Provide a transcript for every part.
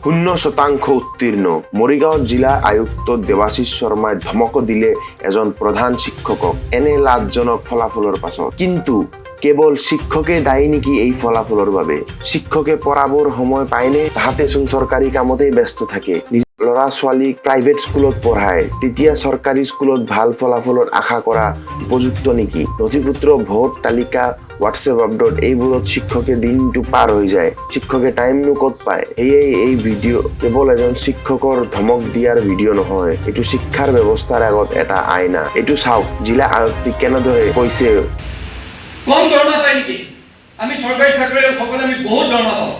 0% উত্তীৰ্ণ মৰিগাঁও জিলা আয়ুক্ত দেৱাশিষ শৰ্মাই ধমক দিলে এজন প্ৰধান শিক্ষকক এনে লাজজনক ফলাফলৰ পাছত। কিন্তু কেৱল শিক্ষকে দায়ী নেকি এই ফলাফলৰ বাবে? শিক্ষকে পঢ়াবৰ সময় পায়নে? তাহাঁতে চোন চৰকাৰী কামতেই ব্যস্ত থাকে। ল'ৰা ছোৱালীক প্ৰাইভেট স্কুলত পঢ়ায়, তেতিয়া চৰকাৰী স্কুলত ভাল ফলাফলৰ আশা কৰা উপযুক্ত নেকি? নথিপত্ৰ, ভোট তালিকা, হোৱাটছএপ আপডেট এইবোৰত শিক্ষকে দিনটো পাৰ হৈ যায়। শিক্ষকে টাইমনো ক'ত পায়? সেয়ে এই ভিডিঅ' কেৱল এজন শিক্ষকৰ ধমক দিয়াৰ ভিডিঅ' নহয়, এইটো শিক্ষাৰ ব্যৱস্থাৰ আগত এটা আইনা। এইটো চাওক জিলা আয়ুক্তে কেনেদৰে কৈছে। কম দৰমহা পায় নেকি? আমি চৰকাৰী চাকৰিয়ালসকলে আমি বহুত দৰমহা পাওঁ।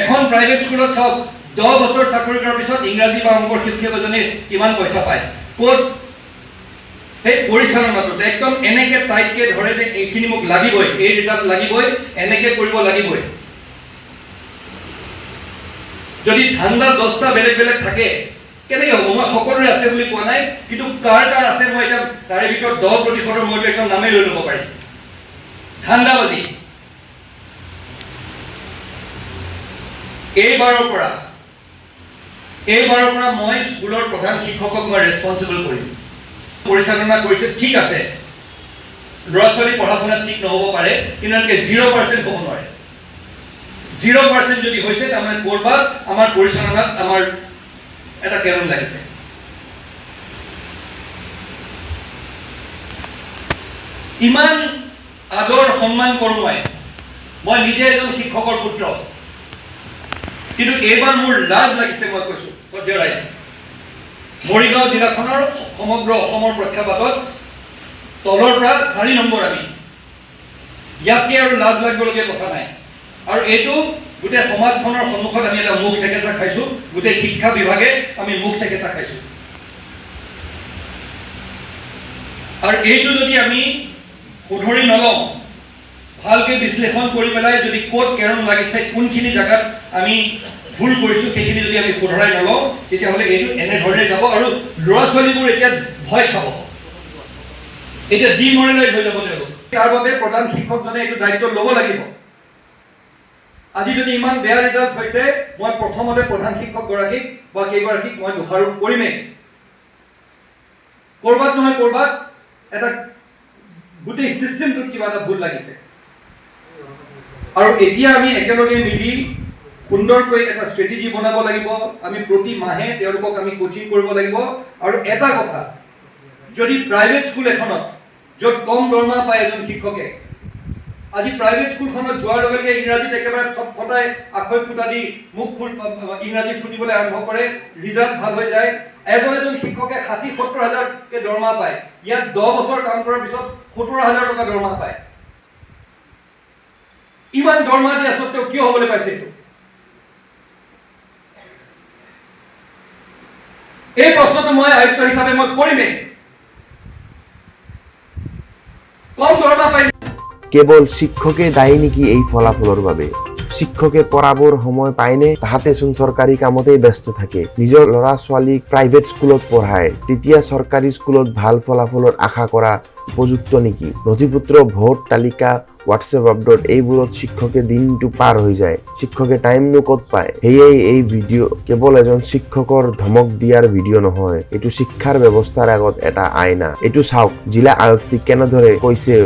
এখন প্ৰাইভেট স্কুলত চাওক 10 বছৰ চাকৰি কৰাৰ পিছত ইংৰাজী বা অংকৰ শিক্ষক এজনে কিমান পইচা পায়? ক'ত সেই পৰিচালনাটো একদম এনেকে টাইটকে ধৰে যে এইখিনি মোক লাগিবই, এই ৰিজাল্ট লাগিবই, এনেকে কৰিব লাগিবই। যদি ঠাণ্ডা 10টা বেলেগ বেলেগ থাকে কেনেকে হ'ব? মই সকলোৰে আছে বুলি কোৱা নাই, কিন্তু কাৰ কাৰ আছে মই এটা তাৰে ভিতৰত 10% মইতো একদম নামেই লৈ ল'ব পাৰিম। ঠাণ্ডাবাজি এইবাৰৰ পৰা মই স্কুলৰ প্ৰধান শিক্ষকক মই ৰেছপন্সিবল কৰিম। পৰিচালনা কৰিছে ঠিক আছে, ল'ৰা ছোৱালী পঢ়া শুনা ঠিক নহ'ব পাৰে, কিন্তু এনেকৈ 0% হ'ব নোৱাৰে। 0% যদি হৈছে তাৰমানে ক'ৰবাত আমাৰ পৰিচালনাত আমাৰ এটা কেৰণ লাগিছে। ইমান আদৰ সন্মান কৰোঁ মই নিজে এজন শিক্ষকৰ পুত্ৰ, কিন্তু এইবাৰ মোৰ লাজ লাগিছে। মই কৈছো সদ্যৰাইজ মৰিগাঁও জিলাখনৰ সমগ্ৰ অসমৰ প্ৰেক্ষাপটত তলৰ পৰা 4 নম্বৰ আমি, ইয়াতকৈ আৰু লাজ লাগিবলগীয়া কথা নাই। আৰু এইটো গোটেই সমাজখনৰ সন্মুখত আমি এটা মুখ ঠেকেচা খাইছো, গোটেই শিক্ষা বিভাগে আমি মুখ ঠেকেচা খাইছো। আৰু এইটো যদি আমি শুধৰি নলওঁ, ভালকে বিশ্লেষণ কৰি পেলাই যদি ক'ত কেৰণ লাগিছে, কোনখিনি জাগাত আমি ভুল কৰিছো সেইখিনি যদি আমি শুধৰাই নলওঁ, তেতিয়াহ'লে এইটো এনেধৰণে যাব আৰু ল'ৰা ছোৱালীবোৰ এতিয়া ভয় খাব, এতিয়া ডিমৰেলাইজ হৈ যাব তেওঁলোক। তাৰ বাবে প্ৰধান শিক্ষকজনে এইটো দায়িত্ব ল'ব লাগিব। আজি যদি ইমান বেয়া ৰিজাল্ট হৈছে, মই প্ৰথমতে প্ৰধান শিক্ষক গৰাকীক বা কেইগৰাকীক মই দোষাৰোপ কৰিমেই। ক'ৰবাত নহয় ক'ৰবাত এটা গোটেই চিষ্টেমটোত কিবা এটা ভুল লাগিছে। আৰু এতিয়া আমি একেলগে মিলি সুন্দৰকৈ এটা ষ্ট্ৰেটেজি বনাব লাগিব। আমি প্ৰতি মাহে তেওঁলোকক আমি কোচিং কৰিব লাগিব। আৰু এটা কথা, যদি প্ৰাইভেট স্কুল এখনত য'ত কম দৰমহা পায় এজন শিক্ষকে, আজি প্ৰাইভেট স্কুলখনত যোৱাৰ লগে লগে ইংৰাজীত একেবাৰে ফটফটাই আখৈ ফুটা দি মুখ ইংৰাজী ফুটিবলৈ আৰম্ভ কৰে, ৰিজাল্ট ভাল হৈ যায়। এজন শিক্ষকে 60-70 হাজাৰকে দৰমহা পায়, ইয়াত 10 বছৰ কাম কৰাৰ পিছত 17,000 টকা দৰমহা পায়। ইমান দৰমহা দিয়া সত্ত্বেও কিয় হ'বলৈ পাইছে এইটো? এই প্ৰশ্নটো মই আয়ুক্ত হিচাপে মই কৰিমেই। কম দৰমহা পাই কেৱল শিক্ষকে দায়ী নেকি এই ফলাফলৰ বাবে? শিক্ষকে পঢ়াবৰ সময় পায়নে? তাহাঁতে চোন চৰকাৰী কামতেই ব্যস্ত থাকে। নিজৰ ল'ৰা ছোৱালীক প্ৰাইভেট স্কুলত পঢ়ায়, তেতিয়া চৰকাৰী স্কুলত ভাল ফলাফলৰ আশা কৰা উপযুক্ত নেকি? নথিপত্ৰ, ভোট তালিকা, হোৱাটছএপ আপডেট এইবোৰত শিক্ষকে দিনটো পাৰ হৈ যায়। শিক্ষকে টাইমনো ক'ত পায়? সেয়ে এই ভিডিঅ' কেৱল এজন শিক্ষকৰ ধমক দিয়াৰ ভিডিঅ' নহয়, এইটো শিক্ষাৰ ব্যৱস্থাৰ আগত এটা আইনা। এইটো চাওক জিলা আয়ুক্তে কেনেদৰে কৈছে।